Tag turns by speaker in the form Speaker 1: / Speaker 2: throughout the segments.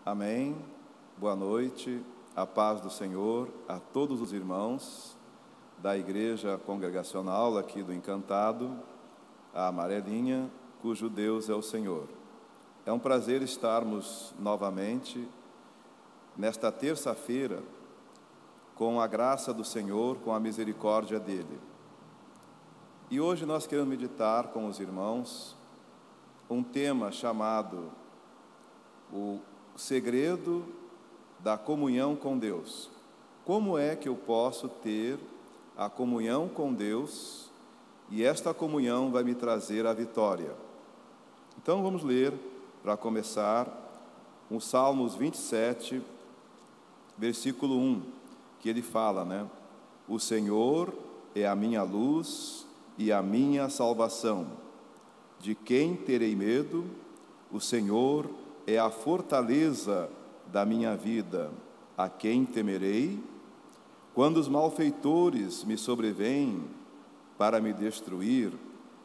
Speaker 1: Amém. Boa noite, a paz do Senhor a todos os irmãos da Igreja Congregacional aqui do Encantado, a Amarelinha, cujo Deus é o Senhor. É um prazer estarmos novamente nesta terça-feira com a graça do Senhor, com a misericórdia dEle. E hoje nós queremos meditar com os irmãos um tema chamado o segredo da comunhão com Deus. Como é que eu posso ter a comunhão com Deus e esta comunhão vai me trazer a vitória? Então vamos ler, para começar, o Salmos 27, versículo 1, que ele fala, O Senhor é a minha luz e a minha salvação. De quem terei medo? O Senhor é a fortaleza da minha vida. A quem temerei? Quando os malfeitores me sobrevêm para me destruir,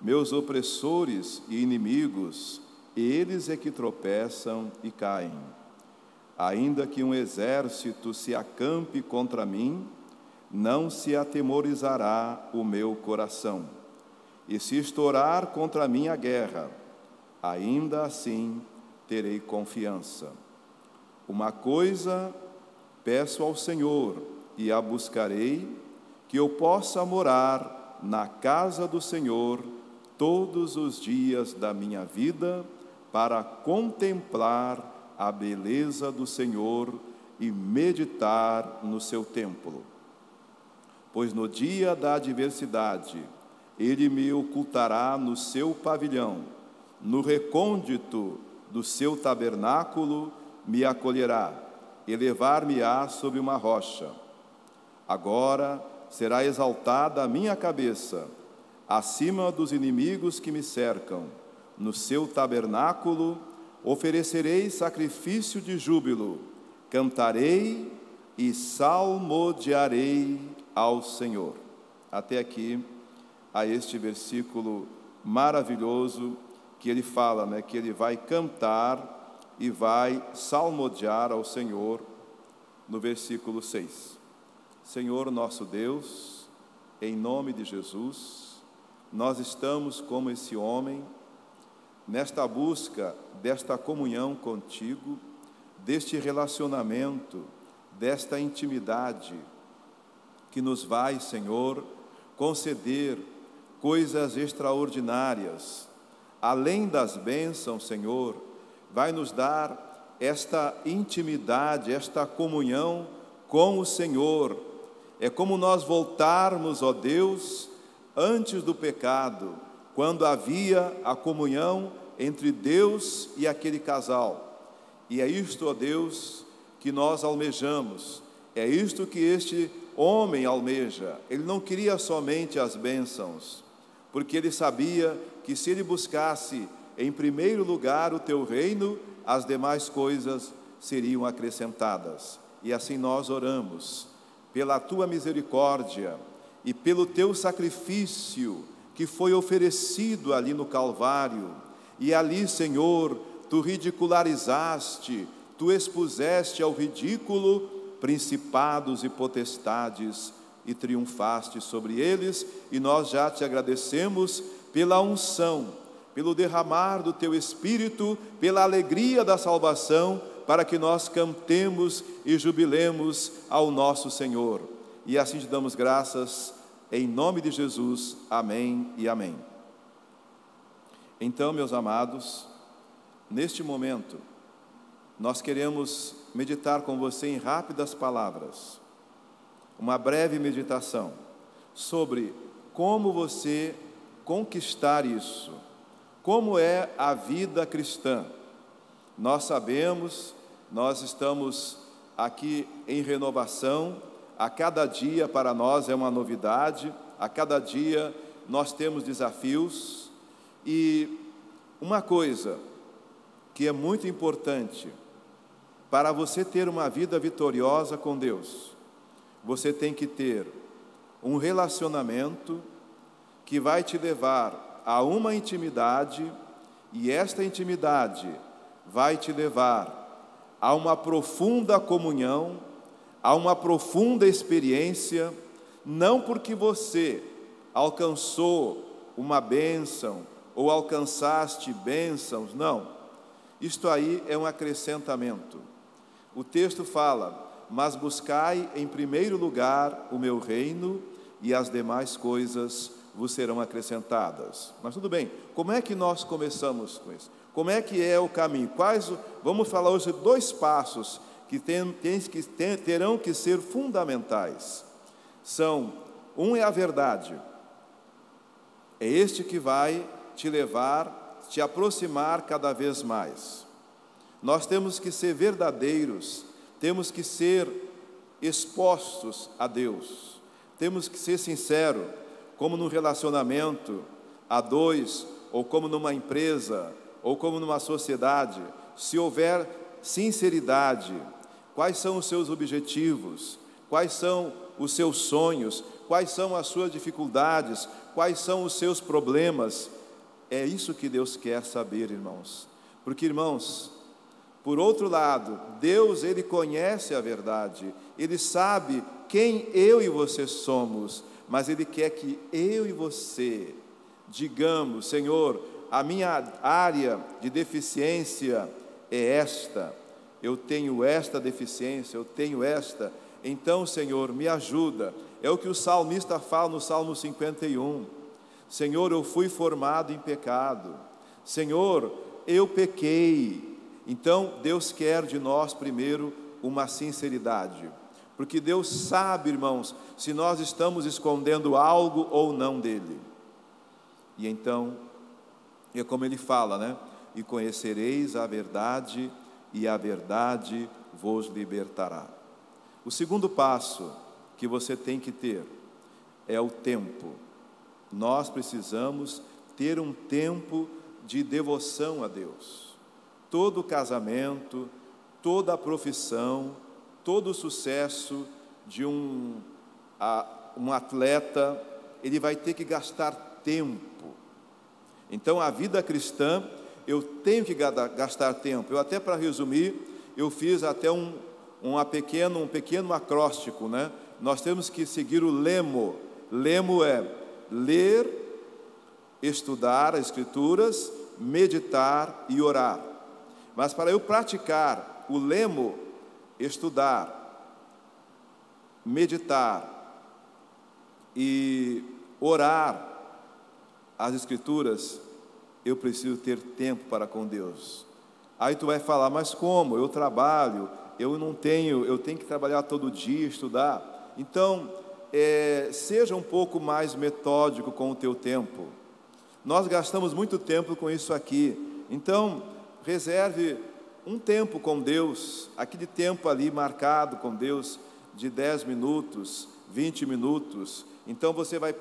Speaker 1: meus opressores e inimigos, eles é que tropeçam e caem. Ainda que um exército se acampe contra mim, não se atemorizará o meu coração. E se estourar contra mim a guerra, ainda assim terei confiança. Uma coisa peço ao Senhor e a buscarei, que eu possa morar na casa do Senhor todos os dias da minha vida, para contemplar a beleza do Senhor e meditar no seu templo. Pois no dia da adversidade, Ele me ocultará no seu pavilhão, no recôndito do seu tabernáculo me acolherá, elevar-me-á sobre uma rocha. Agora será exaltada a minha cabeça, acima dos inimigos que me cercam. No seu tabernáculo oferecerei sacrifício de júbilo, cantarei e salmodiarei ao Senhor. Até aqui, a este versículo maravilhoso, que ele fala, que ele vai cantar e vai salmodiar ao Senhor, no versículo 6. Senhor nosso Deus, em nome de Jesus, nós estamos como esse homem, nesta busca desta comunhão contigo, deste relacionamento, desta intimidade, que nos vai, Senhor, conceder coisas extraordinárias. Além das bênçãos, Senhor, vai nos dar esta intimidade, esta comunhão com o Senhor. É como nós voltarmos, ó Deus, antes do pecado, quando havia a comunhão entre Deus e aquele casal. E é isto, ó Deus, que nós almejamos. É isto que este homem almeja. Ele não queria somente as bênçãos, porque ele sabia que se ele buscasse em primeiro lugar o teu reino, as demais coisas seriam acrescentadas. E assim nós oramos, pela tua misericórdia e pelo teu sacrifício que foi oferecido ali no Calvário. E ali, Senhor, tu ridicularizaste, tu expuseste ao ridículo principados e potestades e triunfaste sobre eles, e nós já te agradecemos pela unção, pelo derramar do teu Espírito, pela alegria da salvação, para que nós cantemos e jubilemos ao nosso Senhor. E assim te damos graças, em nome de Jesus. Amém e amém. Então, meus amados, neste momento, nós queremos meditar com você em rápidas palavras, uma breve meditação sobre como você conquistar isso, como é a vida cristã. Nós sabemos, nós estamos aqui em renovação, a cada dia para nós é uma novidade, a cada dia nós temos desafios, e uma coisa que é muito importante, para você ter uma vida vitoriosa com Deus, você tem que ter um relacionamento que vai te levar a uma intimidade, e esta intimidade vai te levar há uma profunda comunhão, há uma profunda experiência, não porque você alcançou uma bênção ou alcançaste bênçãos, não. Isto aí é um acrescentamento. O texto fala: mas buscai em primeiro lugar o meu reino, e as demais coisas vos serão acrescentadas. Mas tudo bem, como é que nós começamos com isso? Como é que é o caminho? Vamos falar hoje 2 passos que terão que ser fundamentais. Um é a verdade. É este que vai te levar, te aproximar cada vez mais. Nós temos que ser verdadeiros, temos que ser expostos a Deus, temos que ser sinceros, como num relacionamento a 2, ou como numa empresa, ou como numa sociedade. Se houver sinceridade, quais são os seus objetivos, quais são os seus sonhos, quais são as suas dificuldades, quais são os seus problemas. É isso que Deus quer saber, irmãos. Porque, irmãos, por outro lado, Deus, Ele conhece a verdade, Ele sabe quem eu e você somos, mas Ele quer que eu e você digamos: Senhor, a minha área de deficiência é esta, eu tenho esta deficiência, eu tenho esta, então, Senhor, me ajuda. É o que o salmista fala no Salmo 51. Senhor, eu fui formado em pecado. Senhor, eu pequei. Então, Deus quer de nós primeiro uma sinceridade, porque Deus sabe, irmãos, se nós estamos escondendo algo ou não dEle. E então, é como Ele fala, né? E conhecereis a verdade, e a verdade vos libertará. O segundo passo que você tem que ter é o tempo. Nós precisamos ter um tempo de devoção a Deus. Todo casamento, toda profissão, todo sucesso de um atleta, ele vai ter que gastar tempo. Então, a vida cristã, eu tenho que gastar tempo. Eu até, para resumir, eu fiz até um pequeno acróstico, né? Nós temos que seguir o lemo. Lemo é ler, estudar as Escrituras, meditar e orar. Mas para eu praticar o lemo, estudar, meditar e orar as Escrituras, eu preciso ter tempo para com Deus. Aí tu vai falar: mas como? Eu trabalho, eu tenho que trabalhar todo dia, estudar. Então, seja um pouco mais metódico com o teu tempo. Nós gastamos muito tempo com isso aqui. Então, reserve um tempo com Deus, aquele tempo ali marcado com Deus, de 10 minutos, 20 minutos. Então você vai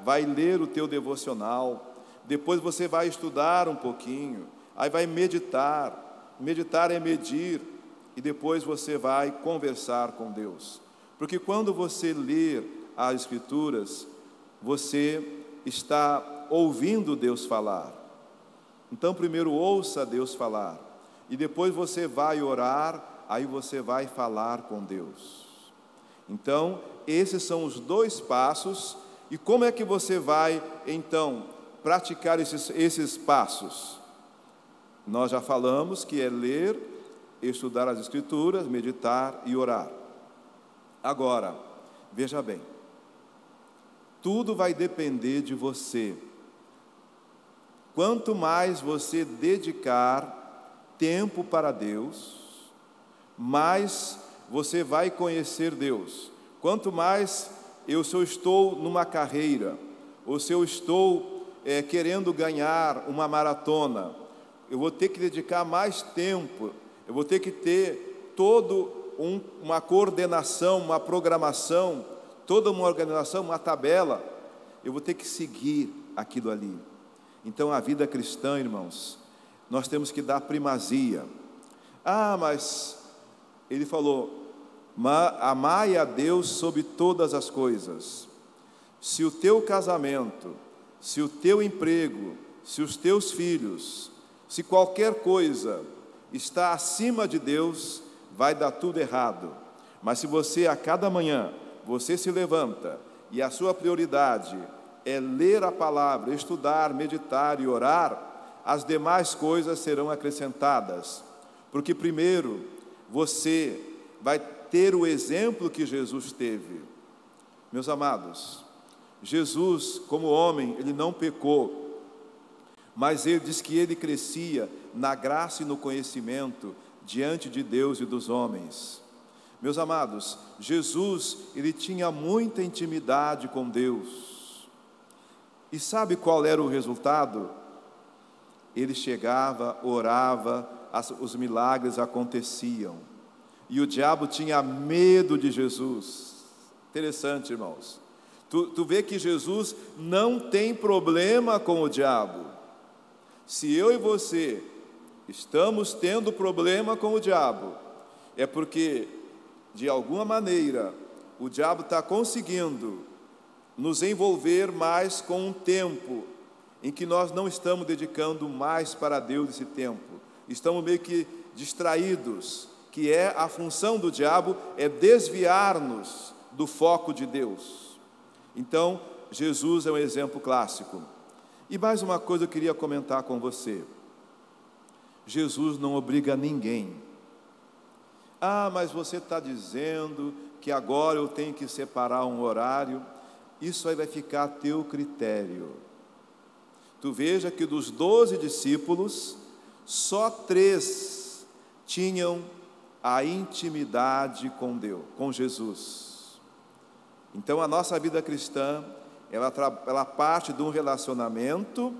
Speaker 1: vai ler o teu devocional, depois você vai estudar um pouquinho, aí vai meditar. Meditar é medir, e depois você vai conversar com Deus. Porque quando você ler as Escrituras, você está ouvindo Deus falar. Então, primeiro ouça Deus falar, e depois você vai orar, aí você vai falar com Deus. Então, esses são os 2 passos. E como é que você vai, então, praticar esses passos? Nós já falamos que é ler, estudar as Escrituras, meditar e orar. Agora, veja bem, tudo vai depender de você. Quanto mais você dedicar tempo para Deus, mais você vai conhecer Deus. Quanto mais se eu estou numa carreira, ou se eu estou querendo ganhar uma maratona, eu vou ter que dedicar mais tempo, eu vou ter que ter uma coordenação, uma programação, toda uma organização, uma tabela. Eu vou ter que seguir aquilo ali. Então, a vida cristã, irmãos, nós temos que dar primazia. Mas ele falou: amai a Deus sobre todas as coisas. Se o teu casamento, se o teu emprego, se os teus filhos, se qualquer coisa está acima de Deus, vai dar tudo errado. Mas se você, a cada manhã, você se levanta e a sua prioridade é ler a palavra, estudar, meditar e orar, as demais coisas serão acrescentadas. Porque primeiro, você vai ter o exemplo que Jesus teve. Meus amados, Jesus, como homem, ele não pecou, mas ele diz que ele crescia na graça e no conhecimento diante de Deus e dos homens. Meus amados, Jesus, ele tinha muita intimidade com Deus. E sabe qual era o resultado? Ele chegava, orava, os milagres aconteciam. E o diabo tinha medo de Jesus. Interessante, irmãos. Tu vê que Jesus não tem problema com o diabo. Se eu e você estamos tendo problema com o diabo, é porque, de alguma maneira, o diabo está conseguindo nos envolver mais com um tempo em que nós não estamos dedicando mais para Deus esse tempo. Estamos meio que distraídos, que é a função do diabo, é desviar-nos do foco de Deus. Então, Jesus é um exemplo clássico. E mais uma coisa eu queria comentar com você. Jesus não obriga ninguém. Ah, mas você está dizendo que agora eu tenho que separar um horário. Isso aí vai ficar a teu critério. Tu veja que dos 12 discípulos, só 3 tinham a intimidade com Deus, com Jesus. Então a nossa vida cristã, ela parte de um relacionamento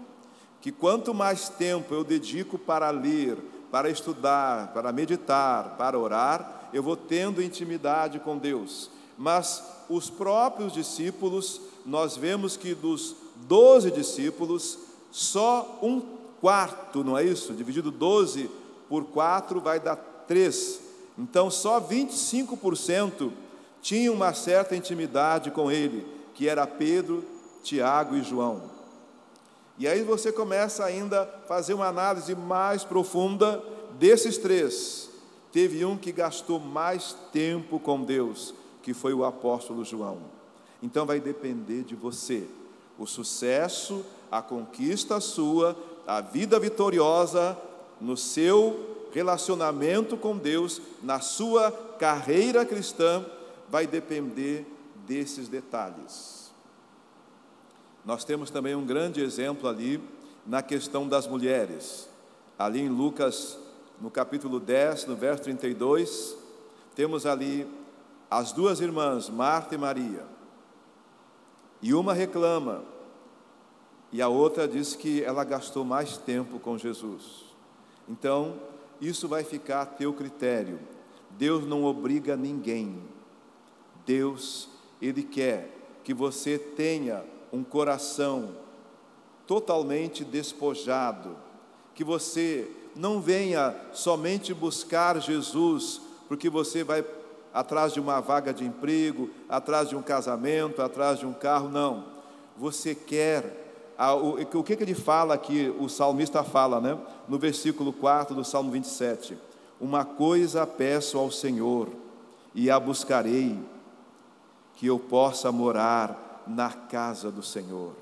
Speaker 1: que quanto mais tempo eu dedico para ler, para estudar, para meditar, para orar, eu vou tendo intimidade com Deus. Mas os próprios discípulos, nós vemos que dos 12 discípulos, só 1/4, não é isso? Dividido 12 por 4 vai dar 3. Então só 25% tinham uma certa intimidade com ele, que era Pedro, Tiago e João. E aí você começa ainda a fazer uma análise mais profunda desses 3. Teve um que gastou mais tempo com Deus, que foi o apóstolo João. Então vai depender de você. O sucesso, a conquista sua, a vida vitoriosa no seu relacionamento com Deus, na sua carreira cristã, vai depender desses detalhes. Nós temos também um grande exemplo ali na questão das mulheres. Ali em Lucas, no capítulo 10, no verso 32, temos ali as 2 irmãs, Marta e Maria. E uma reclama, e a outra diz que ela gastou mais tempo com Jesus. Então, isso vai ficar a teu critério. Deus não obriga ninguém. Deus, Ele quer que você tenha um coração totalmente despojado, que você não venha somente buscar Jesus, porque você vai atrás de uma vaga de emprego, atrás de um casamento, atrás de um carro, não. Você quer, o que ele fala aqui, o salmista fala, né? No versículo 4 do Salmo 27, uma coisa peço ao Senhor, e a buscarei, que eu possa morar na casa do Senhor.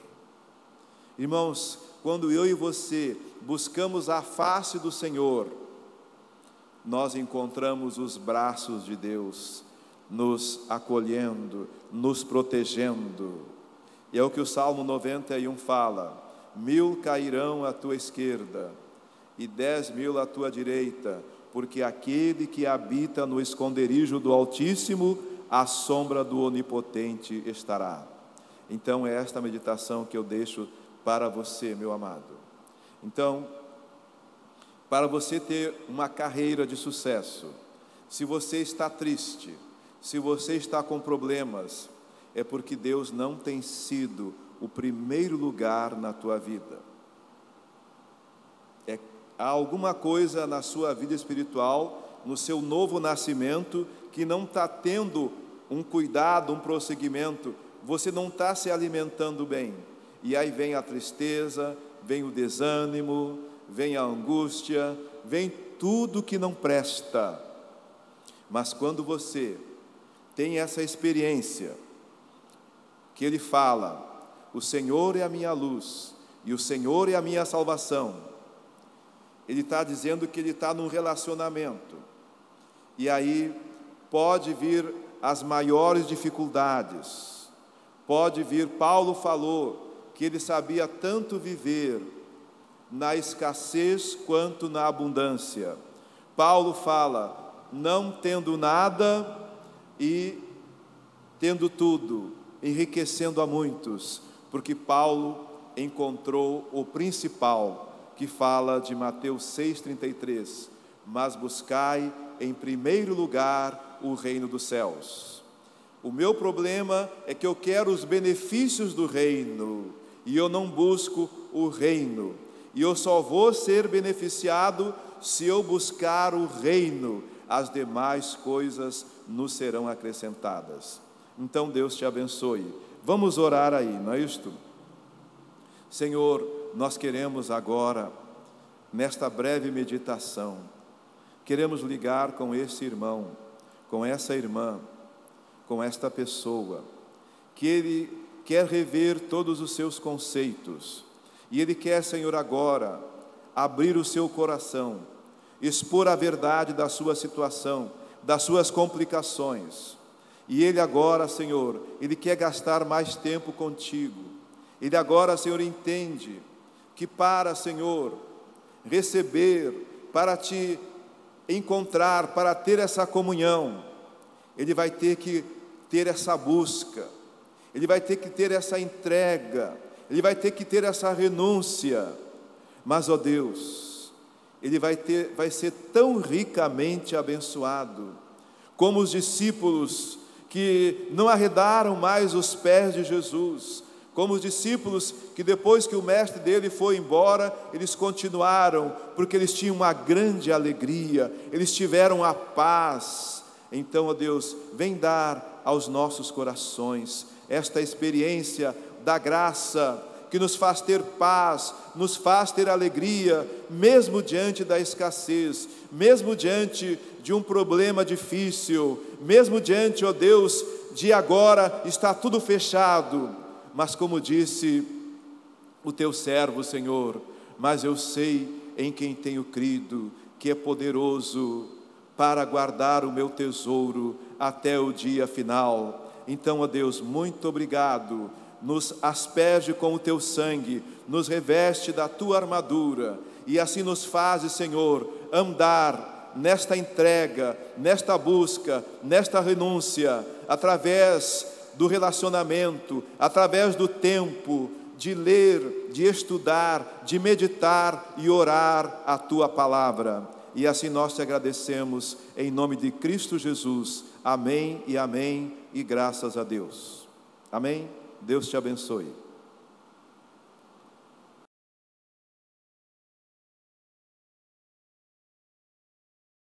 Speaker 1: Irmãos, quando eu e você buscamos a face do Senhor, nós encontramos os braços de Deus nos acolhendo, nos protegendo. E é o que o Salmo 91 fala: 1000 cairão à tua esquerda e 10.000 à tua direita, porque aquele que habita no esconderijo do Altíssimo, à sombra do Onipotente estará. Então é esta meditação que eu deixo para você, meu amado. Então, para você ter uma carreira de sucesso, se você está triste, se você está com problemas, é porque Deus não tem sido o primeiro lugar na tua vida. Há alguma coisa na sua vida espiritual, no seu novo nascimento, que não está tendo um cuidado, um prosseguimento. Você não está se alimentando bem. E aí vem a tristeza, vem o desânimo, vem a angústia, vem tudo que não presta. Mas quando você tem essa experiência, que ele fala, o Senhor é a minha luz, e o Senhor é a minha salvação, ele está dizendo que ele está num relacionamento, e aí pode vir as maiores dificuldades, pode vir, Paulo falou que ele sabia tanto viver na escassez quanto na abundância. Paulo fala, não tendo nada e tendo tudo, enriquecendo a muitos, porque Paulo encontrou o principal, que fala de Mateus 6,33, mas buscai em primeiro lugar o reino dos céus. O meu problema é que eu quero os benefícios do reino, e eu não busco o reino, e eu só vou ser beneficiado se eu buscar o reino, as demais coisas nos serão acrescentadas. Então Deus te abençoe. Vamos orar aí, não é isto? Senhor, nós queremos agora, nesta breve meditação, queremos ligar com esse irmão, com essa irmã, com esta pessoa, que ele quer rever todos os seus conceitos, e ele quer, Senhor, agora, abrir o seu coração, expor a verdade da sua situação, das suas complicações, e ele agora, Senhor, ele quer gastar mais tempo contigo. Ele agora, Senhor, entende que para, Senhor, receber, para te encontrar, para ter essa comunhão, ele vai ter que ter essa busca, ele vai ter que ter essa entrega, ele vai ter que ter essa renúncia. Mas, ó Deus, ele vai ser tão ricamente abençoado, como os discípulos que não arredaram mais os pés de Jesus, como os discípulos que depois que o mestre dele foi embora, eles continuaram, porque eles tinham uma grande alegria, eles tiveram a paz. Então, ó Deus, vem dar aos nossos corações esta experiência da graça, que nos faz ter paz, nos faz ter alegria, mesmo diante da escassez, mesmo diante de um problema difícil, mesmo diante, ó Deus, de agora está tudo fechado, mas como disse o teu servo, Senhor, mas eu sei em quem tenho crido, que é poderoso para guardar o meu tesouro até o dia final. Então, ó Deus, muito obrigado, nos asperge com o teu sangue, nos reveste da tua armadura, e assim nos fazes, Senhor, andar nesta entrega, nesta busca, nesta renúncia, através do relacionamento, através do tempo, de ler, de estudar, de meditar e orar a tua palavra. E assim nós te agradecemos, em nome de Cristo Jesus. Amém e amém, e graças a Deus. Amém? Deus te abençoe.